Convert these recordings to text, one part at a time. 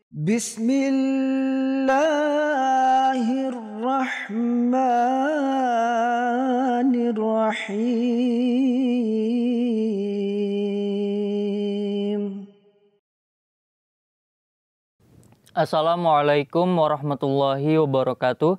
Bismillahirrahmanirrahim. Assalamualaikum warahmatullahi wabarakatuh.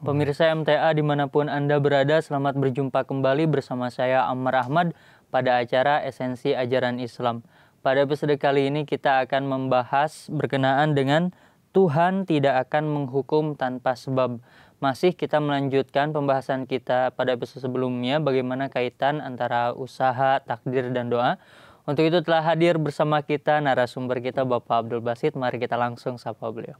Pemirsa MTA dimanapun Anda berada, selamat berjumpa kembali bersama saya Ammar Ahmad pada acara Esensi Ajaran Islam. Pada episode kali ini kita akan membahas berkenaan dengan Tuhan tidak akan menghukum tanpa sebab. Masih kita melanjutkan pembahasan kita pada episode sebelumnya, bagaimana kaitan antara usaha, takdir, dan doa. Untuk itu telah hadir bersama kita narasumber kita Bapak Abdul Basit. Mari kita langsung sapa beliau.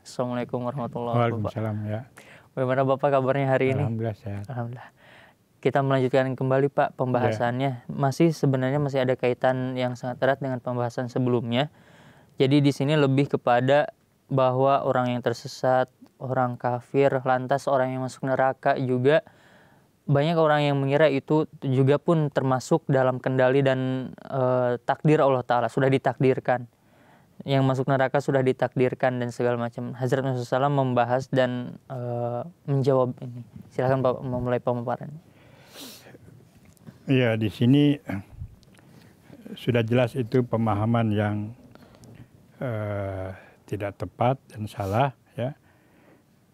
Assalamualaikum warahmatullahi wabarakatuh. Waalaikumsalam ya. Bagaimana Bapak kabarnya hari ini? Alhamdulillah sehat. Alhamdulillah. Kita melanjutkan kembali Pak pembahasannya. Sebenarnya masih ada kaitan yang sangat erat dengan pembahasan sebelumnya. Jadi di sini lebih kepada bahwa orang yang tersesat, orang kafir, lantas orang yang masuk neraka juga banyak orang yang mengira itu juga pun termasuk dalam kendali dan takdir Allah Ta'ala, sudah ditakdirkan. Yang masuk neraka sudah ditakdirkan dan segala macam. Hazrat Rasulullah SAW membahas dan menjawab ini. Silakan Pak memulai pemaparannya. Iya, di sini sudah jelas itu pemahaman yang tidak tepat dan salah ya,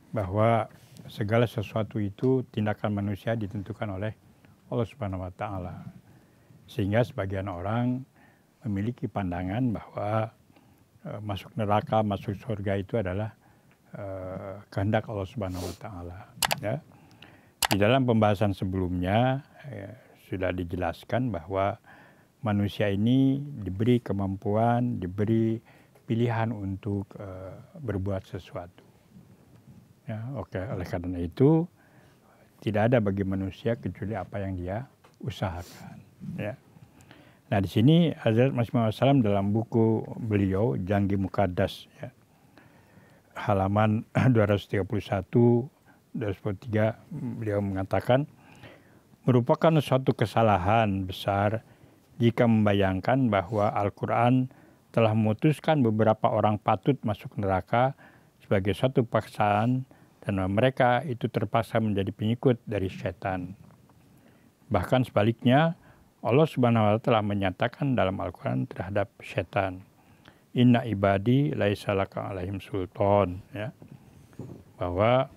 bahwa segala sesuatu itu tindakan manusia ditentukan oleh Allah Subhanahu wa taala. Sehingga sebagian orang memiliki pandangan bahwa masuk neraka, masuk surga itu adalah kehendak Allah Subhanahu wa taala ya. Di dalam pembahasan sebelumnya sudah dijelaskan bahwa manusia ini diberi kemampuan, diberi pilihan untuk berbuat sesuatu. Ya, oke. Oleh karena itu tidak ada bagi manusia kecuali apa yang dia usahakan. Ya. Nah di sini Hazrat Masih Maud SAW dalam buku beliau Janggi Muqaddas ya, halaman 231, 243 beliau mengatakan merupakan suatu kesalahan besar jika membayangkan bahwa Al-Quran telah memutuskan beberapa orang patut masuk neraka sebagai suatu paksaan dan mereka itu terpaksa menjadi pengikut dari setan. Bahkan sebaliknya, Allah Subhanahu wa taala telah menyatakan dalam Al-Quran terhadap setan, Inna ibadi laisa laka alaihim sultan ya, bahwa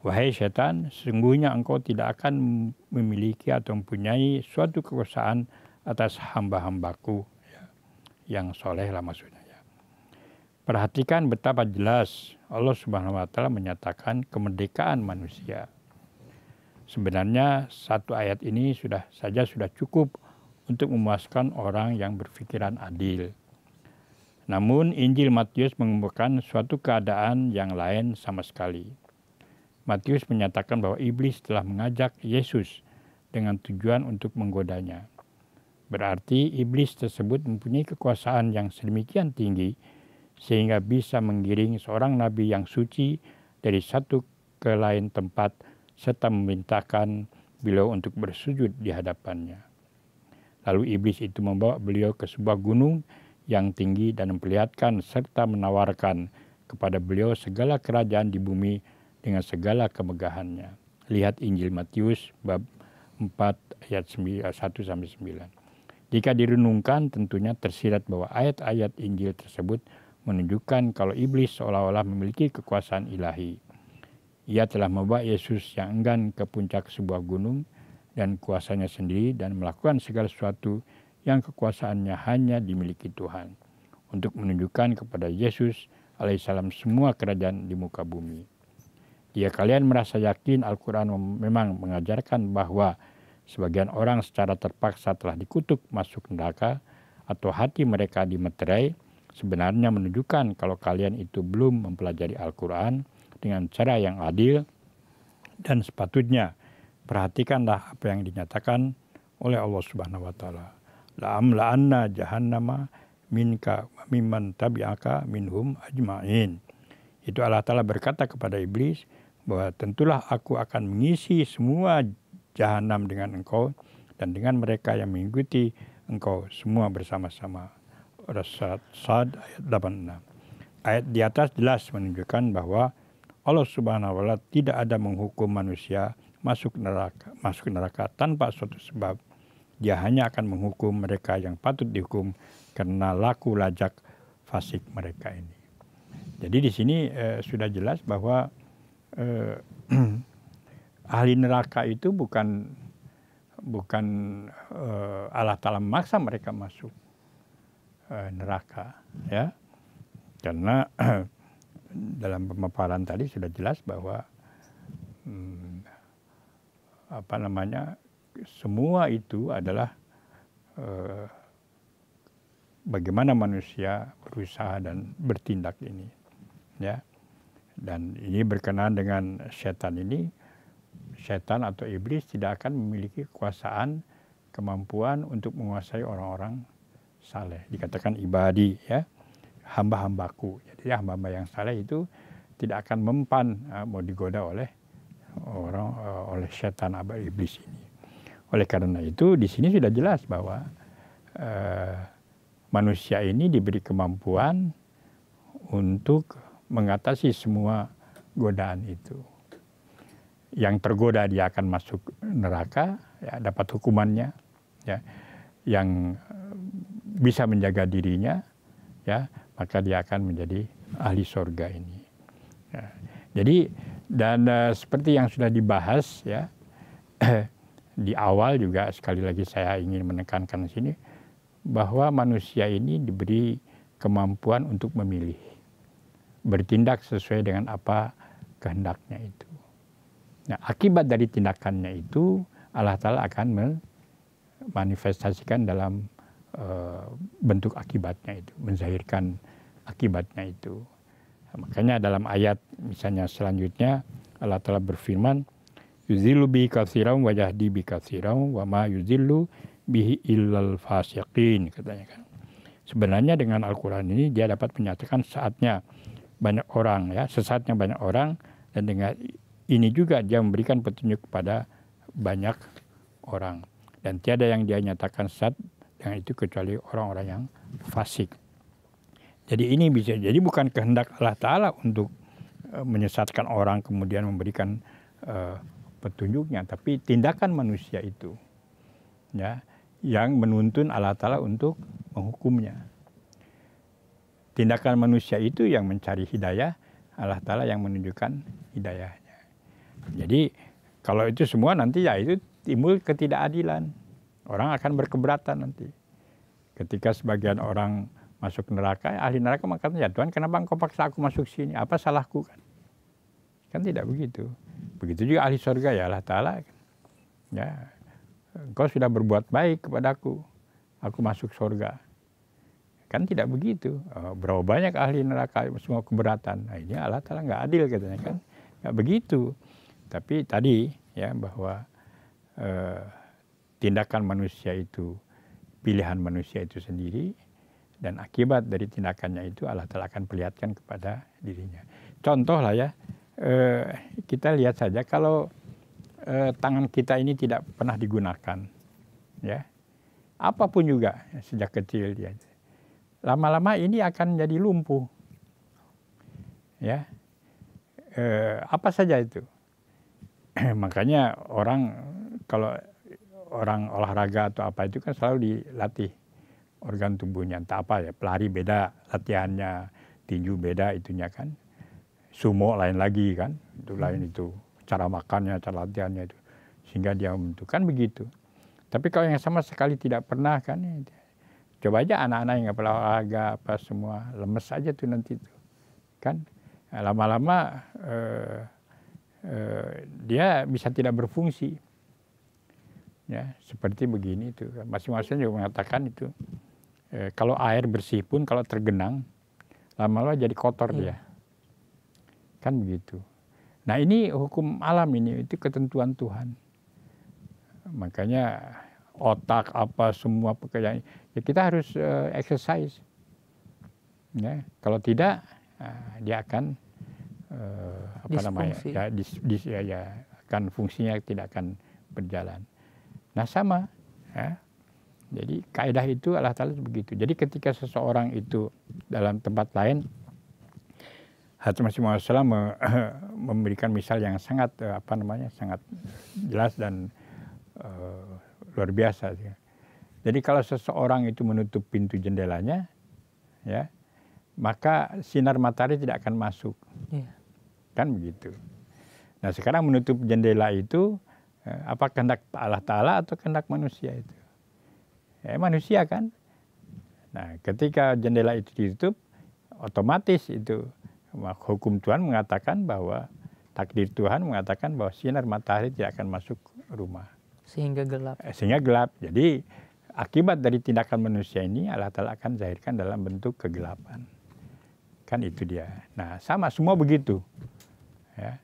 wahai setan, sesungguhnya engkau tidak akan memiliki atau mempunyai suatu kekuasaan atas hamba-hambaku ya, yang soleh lah maksudnya ya. Perhatikan betapa jelas Allah Subhanahu wa taala menyatakan kemerdekaan manusia. Sebenarnya satu ayat ini sudah cukup untuk memuaskan orang yang berpikiran adil. Namun Injil Matius mengemukakan suatu keadaan yang lain sama sekali. Matius menyatakan bahwa iblis telah mengajak Yesus dengan tujuan untuk menggodanya. Berarti iblis tersebut mempunyai kekuasaan yang sedemikian tinggi sehingga bisa menggiring seorang nabi yang suci dari satu ke lain tempat serta memerintahkan beliau untuk bersujud di hadapannya. Lalu iblis itu membawa beliau ke sebuah gunung yang tinggi dan memperlihatkan serta menawarkan kepada beliau segala kerajaan di bumi dengan segala kemegahannya. Lihat Injil Matius bab 4 ayat 1-9. Jika direnungkan tentunya tersirat bahwa ayat-ayat Injil tersebut menunjukkan kalau iblis seolah-olah memiliki kekuasaan ilahi. Ia telah membawa Yesus yang enggan ke puncak sebuah gunung dan kuasanya sendiri dan melakukan segala sesuatu yang kekuasaannya hanya dimiliki Tuhan untuk menunjukkan kepada Yesus alaihissalam semua kerajaan di muka bumi. Jika kalian merasa yakin Al-Quran memang mengajarkan bahwa sebagian orang secara terpaksa telah dikutuk masuk neraka atau hati mereka dimeterai, sebenarnya menunjukkan kalau kalian itu belum mempelajari Al-Quran dengan cara yang adil dan sepatutnya perhatikanlah apa yang dinyatakan oleh Allah Subhanahu wa taala. La'amla'anna jahannama minka wa mimman tabi'aka minhum ajma'in. Itu Allah Ta'ala berkata kepada iblis bahwa tentulah aku akan mengisi semua jahanam dengan engkau dan dengan mereka yang mengikuti engkau semua bersama-sama. Surat Sad ayat 86. ayat di atas jelas menunjukkan bahwa Allah Subhanahu wa Ta'ala tidak ada menghukum manusia masuk neraka tanpa suatu sebab. Dia hanya akan menghukum mereka yang patut dihukum karena laku lajak fasik mereka ini. Jadi di sini sudah jelas bahwa ahli neraka itu bukan Allah Ta'ala memaksa mereka masuk neraka, ya. Karena dalam pemaparan tadi sudah jelas bahwa semua itu adalah bagaimana manusia berusaha dan bertindak ini, ya. Dan ini berkenaan dengan setan ini, setan atau iblis tidak akan memiliki kekuasaan, kemampuan untuk menguasai orang-orang saleh. Dikatakan ibadi, ya, hamba-hambaku. Jadi hamba-hamba yang saleh itu tidak akan mempan mau digoda oleh setan atau iblis ini. Oleh karena itu di sini sudah jelas bahwa manusia ini diberi kemampuan untuk mengatasi semua godaan itu. Yang tergoda dia akan masuk neraka, ya, dapat hukumannya, ya. Yang bisa menjaga dirinya, ya, maka dia akan menjadi ahli surga ini. Ya. Jadi dan seperti yang sudah dibahas, ya, di awal juga sekali lagi saya ingin menekankan di sini bahwa manusia ini diberi kemampuan untuk memilih, bertindak sesuai dengan apa kehendaknya itu. Nah, akibat dari tindakannya itu Allah Ta'ala akan memanifestasikan dalam bentuk akibatnya itu, menzahirkan akibatnya itu. Nah, makanya dalam ayat misalnya selanjutnya Allah Ta'ala berfirman, yuzillu bihi katsiran wa yahdi bihi katsiran wa ma yuzillu bihi illal fasiqin, katanya kan. Sebenarnya dengan Al-Quran ini dia dapat menyatakan saatnya banyak orang, ya, sesatnya banyak orang, dan dengan ini juga dia memberikan petunjuk kepada banyak orang. Dan tiada yang dia nyatakan sesat dengan itu kecuali orang-orang yang fasik. Jadi ini bisa jadi bukan kehendak Allah Ta'ala untuk menyesatkan orang kemudian memberikan petunjuknya, tapi tindakan manusia itu, ya, yang menuntun Allah Ta'ala untuk menghukumnya. Tindakan manusia itu yang mencari hidayah, Allah Ta'ala yang menunjukkan hidayahnya. Jadi kalau itu semua nanti ya itu timbul ketidakadilan. Orang akan berkeberatan nanti. Ketika sebagian orang masuk neraka, ahli neraka makanya, ya Tuhan kenapa engkau paksa aku masuk sini? Apa salahku kan? Kan tidak begitu. Begitu juga ahli surga, ya Allah Ta'ala. Ya, engkau sudah berbuat baik kepadaku, aku masuk surga. Kan tidak begitu. Berapa banyak ahli neraka semua keberatan. Nah, ini Allah Ta'ala nggak adil katanya kan. Nggak begitu. Tapi tadi ya bahwa tindakan manusia itu, pilihan manusia itu sendiri, dan akibat dari tindakannya itu Allah Ta'ala akan perlihatkan kepada dirinya. Contoh lah ya, kita lihat saja kalau tangan kita ini tidak pernah digunakan, ya, apapun juga sejak kecil dia, lama-lama ini akan jadi lumpuh, ya, apa saja itu. Makanya orang kalau orang olahraga atau apa itu kan selalu dilatih organ tubuhnya, entah apa ya, pelari beda latihannya, tinju beda itunya kan, sumo lain lagi kan, itu lain itu cara makannya, cara latihannya itu, sehingga dia membentukkan begitu. Tapi kalau yang sama sekali tidak pernah kan, coba aja anak-anak yang nggak pernah olahraga apa semua lemes aja tuh nanti tuh kan, lama-lama dia bisa tidak berfungsi, ya seperti begini itu. Masing-masing juga mengatakan itu kalau air bersih pun kalau tergenang lama-lama jadi kotor dia, kan begitu. Nah ini hukum alam ini, itu ketentuan Tuhan. Makanya otak apa semua pekerjaan ya kita harus exercise, ya. Kalau tidak dia akan akan fungsinya tidak akan berjalan. Nah sama, ya. Jadi kaidah itu Allah Ta'ala begitu. Jadi ketika seseorang itu dalam tempat lain Hadrat Masih Maud memberikan misal yang sangat sangat jelas dan luar biasa. Jadi kalau seseorang itu menutup pintu jendelanya, ya, maka sinar matahari tidak akan masuk, kan begitu. Nah sekarang menutup jendela itu apa kehendak Allah Ta'ala atau kehendak manusia itu? Manusia kan. Nah ketika jendela itu ditutup, otomatis itu hukum Tuhan mengatakan bahwa takdir Tuhan mengatakan bahwa sinar matahari tidak akan masuk rumah. Sehingga gelap. Jadi akibat dari tindakan manusia ini Allah Ta'ala akan zahirkan dalam bentuk kegelapan. Kan itu dia. Nah sama semua begitu. Ya.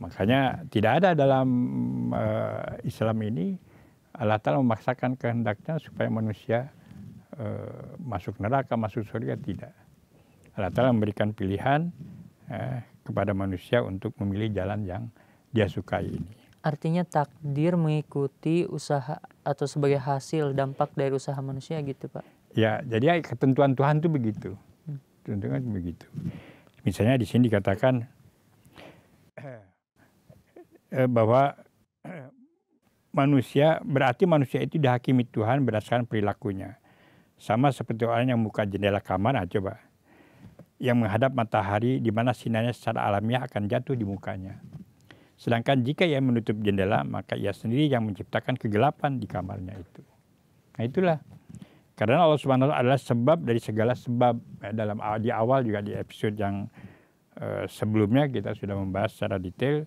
Makanya tidak ada dalam Islam ini Allah Ta'ala memaksakan kehendaknya supaya manusia masuk neraka, masuk surga, tidak. Allah Ta'ala memberikan pilihan kepada manusia untuk memilih jalan yang dia sukai ini. Artinya takdir mengikuti usaha atau sebagai hasil dampak dari usaha manusia gitu Pak? Ya, jadi ketentuan Tuhan itu begitu. Ketentuan begitu. Misalnya di sini dikatakan bahwa berarti manusia itu dihakimi Tuhan berdasarkan perilakunya. Sama seperti orang yang membuka jendela kamar, coba. Yang menghadap matahari di mana sinarnya secara alamiah akan jatuh di mukanya. Sedangkan jika ia menutup jendela, maka ia sendiri yang menciptakan kegelapan di kamarnya itu. Nah itulah. Karena Allah Subhanahu wa Ta'ala adalah sebab dari segala sebab. Di awal juga di episode yang sebelumnya kita sudah membahas secara detail.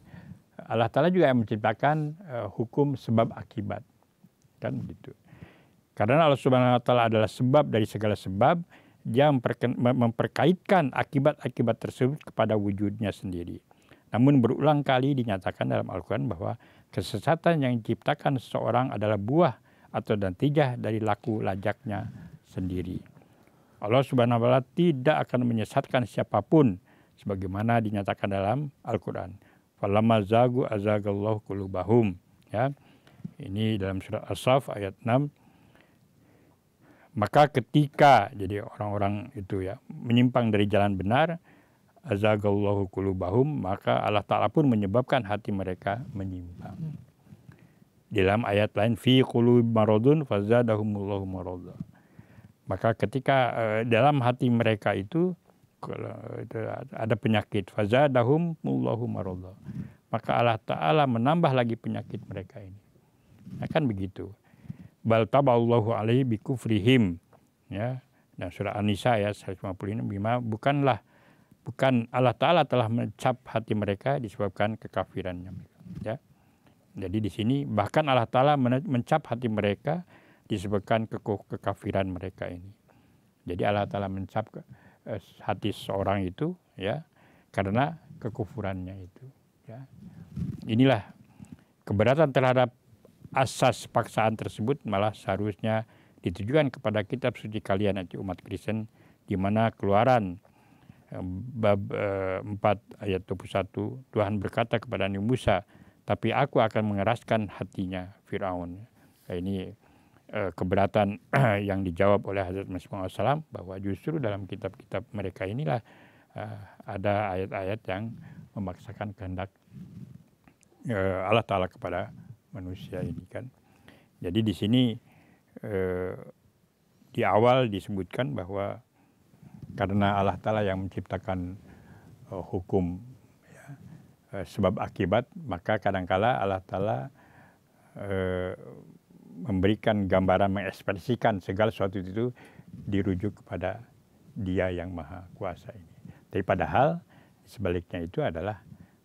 Allah Ta'ala juga yang menciptakan hukum sebab akibat. Kan begitu. Karena Allah Subhanahu wa Ta'ala adalah sebab dari segala sebab, dia memperkaitkan akibat-akibat tersebut kepada wujudnya sendiri. Namun berulang kali dinyatakan dalam Al-Quran bahwa kesesatan yang diciptakan seseorang adalah buah atau natijah dari laku lajaknya sendiri. Allah Subhanahu wa Ta'ala tidak akan menyesatkan siapapun sebagaimana dinyatakan dalam Al-Quran. Falamma zagu azagallahu qulubahum. Ya. Ini dalam surat As-Saff ayat 6. Maka ketika jadi orang-orang itu ya menyimpang dari jalan benar, azagallahu qulubahum, maka Allah Ta'ala pun menyebabkan hati mereka menyimpang. Dalam ayat lain, fi qulubi maradun fazadahumullahu marada. Maka ketika dalam hati mereka itu ada penyakit, fazadahumullahu marada, maka Allah Ta'ala menambah lagi penyakit mereka ini. Nah, kan begitu. Bal taballahu alaihi bikufrihim, ya. Dan surah An-Nisa ayat 156, bukan Allah Ta'ala telah mencap hati mereka disebabkan kekafirannya. Ya. Jadi di sini bahkan Allah Ta'ala mencap hati mereka disebabkan kekafiran mereka ini. Jadi Allah Ta'ala mencap hati seorang itu ya karena kekufurannya itu. Ya. Inilah keberatan terhadap asas paksaan tersebut malah seharusnya ditujukan kepada kitab suci kalian yaitu umat Kristen, di mana Keluaran bab 4 ayat 21 Tuhan berkata kepada Nabi Musa, tapi aku akan mengeraskan hatinya Firaun. Nah, ini keberatan yang dijawab oleh Hazrat Masih Maud bahwa justru dalam kitab-kitab mereka inilah ada ayat-ayat yang memaksakan kehendak Allah Ta'ala kepada manusia ini kan. Jadi di sini di awal disebutkan bahwa karena Allah Ta'ala yang menciptakan hukum ya, sebab akibat, maka kadangkala Allah Ta'ala memberikan gambaran, mengekspresikan segala sesuatu itu dirujuk kepada Dia yang Maha Kuasa ini. Tapi padahal sebaliknya itu adalah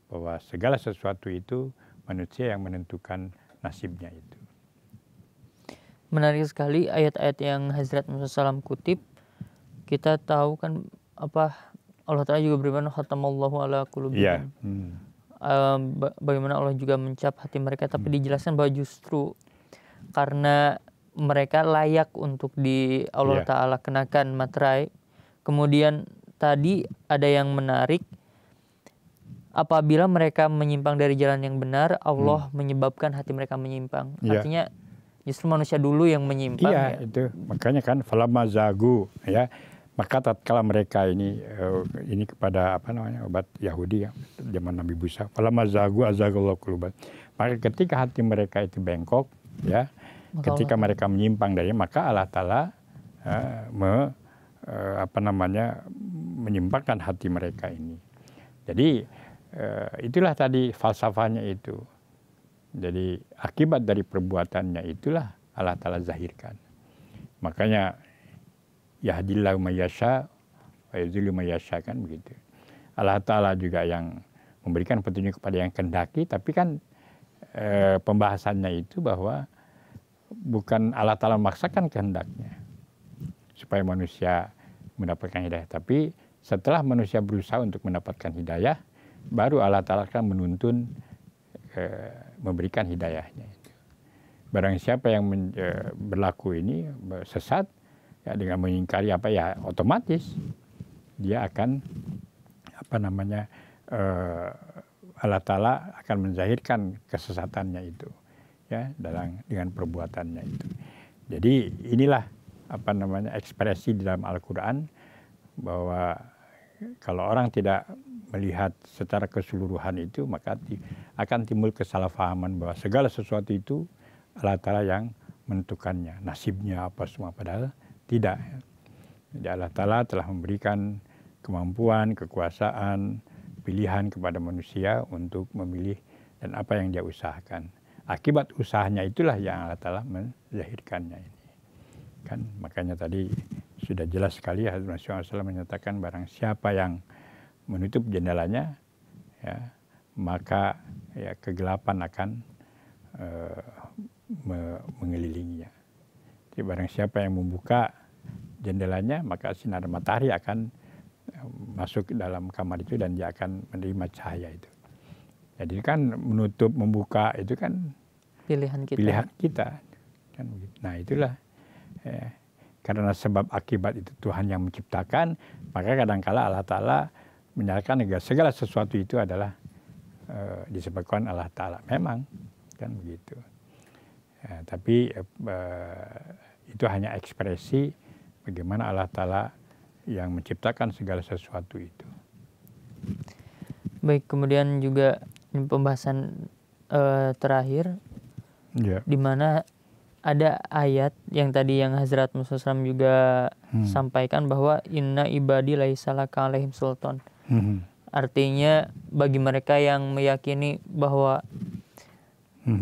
bahwa segala sesuatu itu manusia yang menentukan nasibnya itu. Menarik sekali ayat-ayat yang Hazrat Musa SAW kutip. Kita tahu kan Allah Ta'ala juga beriman khatamallahu ala qulubihim. Bagaimana Allah juga mencap hati mereka, tapi dijelaskan bahwa justru karena mereka layak untuk di Allah Ta'ala kenakan materai. Kemudian tadi ada yang menarik, apabila mereka menyimpang dari jalan yang benar, Allah menyebabkan hati mereka menyimpang. Artinya justru manusia dulu yang menyimpang. Iya, ya. Itu makanya kan falamma zagu ya. Maka tatkala mereka ini kepada obat Yahudi ya, zaman Nabi Musa, falamma zagu azagallahu quluban. Maka ketika hati mereka itu bengkok ya, ketika mereka menyimpang dari, maka Allah Ta'ala menyimpangkan hati mereka ini. Jadi itulah tadi falsafahnya itu. Jadi akibat dari perbuatannya itulah Allah Ta'ala zahirkan. Makanya yahdillahu mayyasha wa yudhillu mayyasha, kan begitu. Allah Ta'ala juga yang memberikan petunjuk kepada yang kehendaki, tapi kan pembahasannya itu bahwa bukan Allah Ta'ala memaksakan kehendaknya supaya manusia mendapatkan hidayah, tapi setelah manusia berusaha untuk mendapatkan hidayah, baru Allah Ta'ala akan menuntun memberikan hidayahnya. Barang siapa yang berlaku ini sesat, ya, dengan mengingkari otomatis dia akan Allah Ta'ala akan menzahirkan kesesatannya itu, ya, dengan perbuatannya itu. Jadi inilah ekspresi di dalam Al-Quran, bahwa kalau orang tidak melihat secara keseluruhan itu, maka akan timbul kesalahpahaman bahwa segala sesuatu itu Allah Ta'ala yang menentukannya, nasibnya apa semua, padahal tidak. Jadi Allah Ta'ala telah memberikan kemampuan, kekuasaan, pilihan kepada manusia untuk memilih dan apa yang dia usahakan. Akibat usahanya itulah yang Allah Ta'ala menzahirkannya ini. Kan makanya tadi sudah jelas sekali Hadrat Rasulullah SAW menyatakan, barang siapa yang menutup jendelanya, ya, maka ya, kegelapan akan mengelilinginya. Jadi barang siapa yang membuka jendelanya, maka sinar matahari akan masuk ke dalam kamar itu dan dia akan menerima cahaya itu. Jadi kan menutup, membuka itu kan pilihan kita. Kan begitu. Nah itulah karena sebab akibat itu Tuhan yang menciptakan, maka kadangkala Allah Ta'ala menyatakan segala sesuatu itu adalah disebabkan Allah Ta'ala. Memang kan begitu. Tapi itu hanya ekspresi bagaimana Allah Ta'ala yang menciptakan segala sesuatu itu. Baik, kemudian juga pembahasan terakhir, di mana ada ayat yang tadi yang Hazrat Musa SAW juga sampaikan bahwa inna ibadi laisa laka alaihim sultan. Artinya bagi mereka yang meyakini bahwa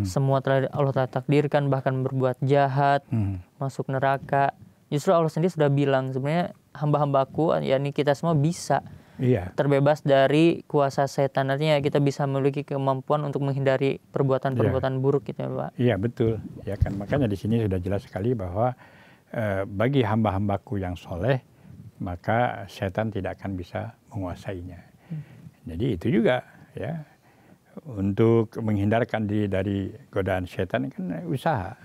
semua telah Allah takdirkan, bahkan berbuat jahat, masuk neraka, justru Allah sendiri sudah bilang sebenarnya hamba-hambaku, yakni kita semua bisa terbebas dari kuasa setan. Artinya kita bisa memiliki kemampuan untuk menghindari perbuatan-perbuatan buruk gitu ya Pak. Iya betul. Ya kan, makanya di sini sudah jelas sekali bahwa bagi hamba-hambaku yang soleh, maka setan tidak akan bisa menguasainya. Jadi itu juga ya, untuk menghindarkan diri dari godaan setan kan usaha.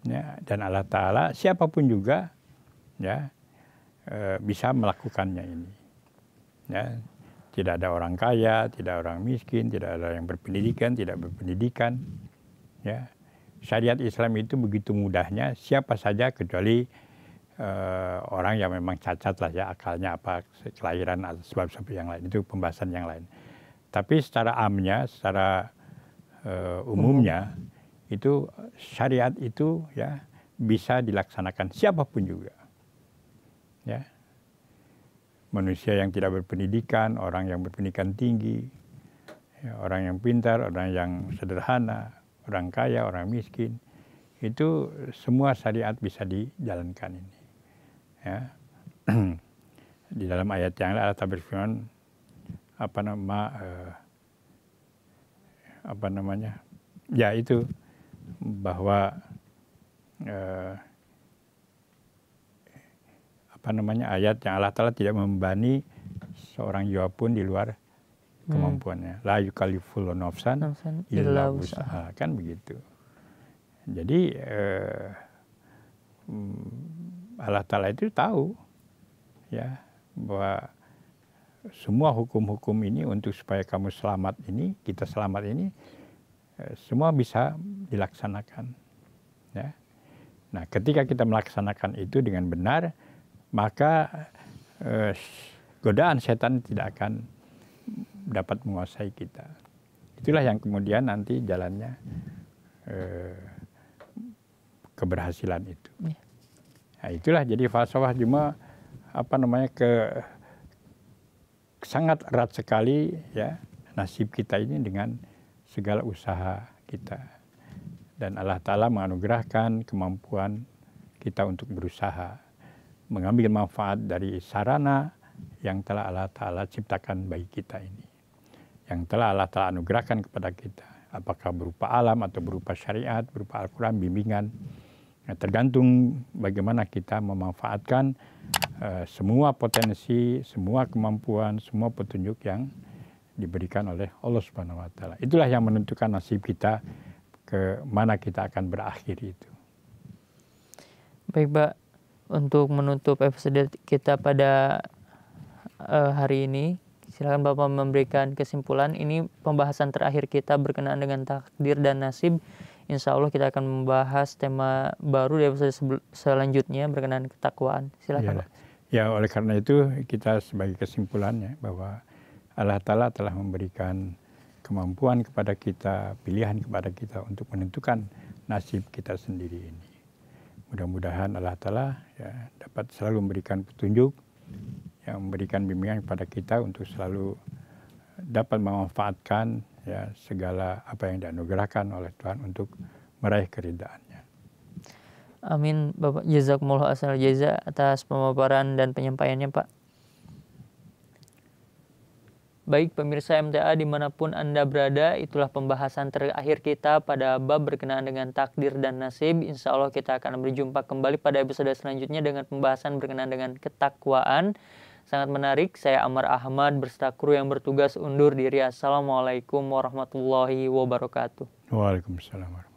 Ya, dan Allah Ta'ala siapapun juga ya bisa melakukannya ini. Ya, tidak ada orang kaya, tidak orang miskin, tidak ada yang berpendidikan, tidak berpendidikan. Ya, syariat Islam itu begitu mudahnya, siapa saja kecuali orang yang memang cacat lah ya, akalnya apa, kelahiran atau sebab-sebab yang lain, itu pembahasan yang lain. Tapi secara amnya, secara umumnya, itu syariat itu ya bisa dilaksanakan siapapun juga. Ya. Manusia yang tidak berpendidikan, orang yang berpendidikan tinggi, ya, orang yang pintar, orang yang sederhana, orang kaya, orang miskin, itu semua syariat bisa dijalankan ini. Ya. Di dalam ayat yang lain Allah berfirman, ya itu bahwa ayat yang Allah Ta'ala tidak membebani seorang jiwa pun di luar kemampuannya. La yukallifullahu nafsan illa wus'aha, kan begitu. Jadi Allah Ta'ala itu tahu ya bahwa semua hukum-hukum ini untuk supaya kamu selamat ini, kita selamat ini, semua bisa dilaksanakan. Ya. Nah, ketika kita melaksanakan itu dengan benar, maka godaan setan tidak akan dapat menguasai kita. Itulah yang kemudian nanti jalannya keberhasilan itu. Nah, itulah jadi falsafah cuma sangat erat sekali ya nasib kita ini dengan segala usaha kita. Dan Allah Ta'ala menganugerahkan kemampuan kita untuk berusaha mengambil manfaat dari sarana yang telah Allah Ta'ala ciptakan bagi kita ini. Yang telah Allah Ta'ala anugerahkan kepada kita. Apakah berupa alam atau berupa syariat, berupa Al-Quran, bimbingan. Nah, tergantung bagaimana kita memanfaatkan semua potensi, semua kemampuan, semua petunjuk yang diberikan oleh Allah Subhanahu wa Ta'ala. Itulah yang menentukan nasib kita ke mana kita akan berakhir itu. Baik, Pak. Untuk menutup episode kita pada hari ini, silakan Bapak memberikan kesimpulan. Ini pembahasan terakhir kita berkenaan dengan takdir dan nasib. Insya Allah kita akan membahas tema baru di episode selanjutnya berkenaan ketakwaan. Silakan, Pak. Ya, oleh karena itu kita sebagai kesimpulannya bahwa Allah Ta'ala telah memberikan kemampuan kepada kita, pilihan kepada kita untuk menentukan nasib kita sendiri ini. Mudah-mudahan Allah Ta'ala ya, dapat selalu memberikan petunjuk, yang memberikan bimbingan kepada kita untuk selalu dapat memanfaatkan ya segala apa yang dianugerahkan oleh Tuhan untuk meraih keridhaannya. Amin. Bapak jazakumullah asal jaza atas pemaparan dan penyampaiannya, Pak. Baik pemirsa MTA dimanapun Anda berada, itulah pembahasan terakhir kita pada bab berkenaan dengan takdir dan nasib. Insya Allah kita akan berjumpa kembali pada episode selanjutnya dengan pembahasan berkenaan dengan ketakwaan. Sangat menarik. Saya Amar Ahmad berserta kru yang bertugas undur diri. Assalamualaikum warahmatullahi wabarakatuh. Waalaikumsalam.